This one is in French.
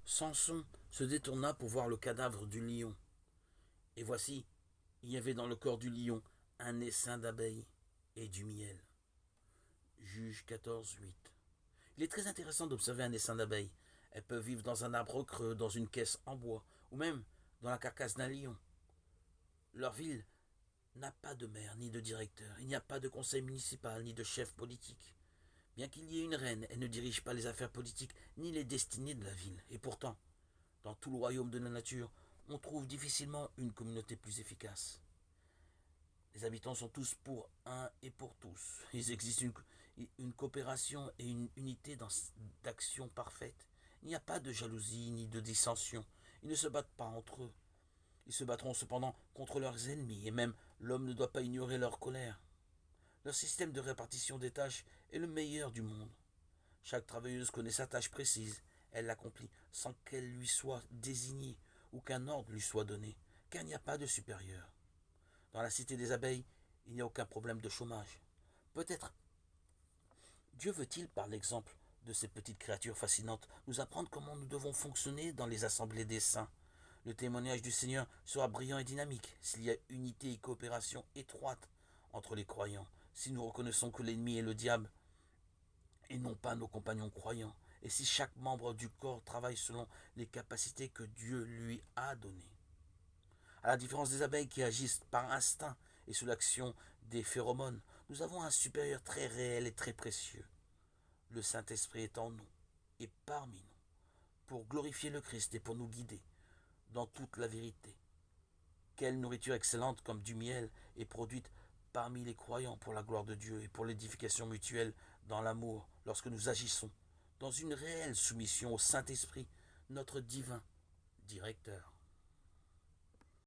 Samson se détourna pour voir le cadavre du lion. Et voici, il y avait dans le corps du lion un essaim d'abeilles et du miel. Juge 14:8. Il est très intéressant d'observer un essaim d'abeilles. Elles peuvent vivre dans un arbre creux, dans une caisse en bois, ou même dans la carcasse d'un lion. Leur ville n'a pas de maire ni de directeur. Il n'y a pas de conseil municipal ni de chef politique. Bien qu'il y ait une reine, elle ne dirige pas les affaires politiques ni les destinées de la ville. Et pourtant, dans tout le royaume de la nature, on trouve difficilement une communauté plus efficace. Les habitants sont tous pour un et pour tous. Il existe une coopération et une unité d'action parfaite. Il n'y a pas de jalousie ni de dissension. Ils ne se battent pas entre eux. Ils se battront cependant contre leurs ennemis, et même l'homme ne doit pas ignorer leur colère. Leur système de répartition des tâches est le meilleur du monde. Chaque travailleuse connaît sa tâche précise. Elle l'accomplit sans qu'elle lui soit désignée ou qu'un ordre lui soit donné, car il n'y a pas de supérieur. Dans la cité des abeilles, il n'y a aucun problème de chômage. Peut-être Dieu veut-il, par l'exemple de ces petites créatures fascinantes, nous apprendre comment nous devons fonctionner dans les assemblées des saints. Le témoignage du Seigneur sera brillant et dynamique s'il y a unité et coopération étroite entre les croyants, si nous reconnaissons que l'ennemi est le diable et non pas nos compagnons croyants, et si chaque membre du corps travaille selon les capacités que Dieu lui a données. À la différence des abeilles qui agissent par instinct et sous l'action des phéromones, nous avons un supérieur très réel et très précieux. Le Saint-Esprit est en nous et parmi nous, pour glorifier le Christ et pour nous guider dans toute la vérité. Quelle nourriture excellente comme du miel est produite parmi les croyants pour la gloire de Dieu et pour l'édification mutuelle dans l'amour lorsque nous agissons dans une réelle soumission au Saint-Esprit, notre divin directeur.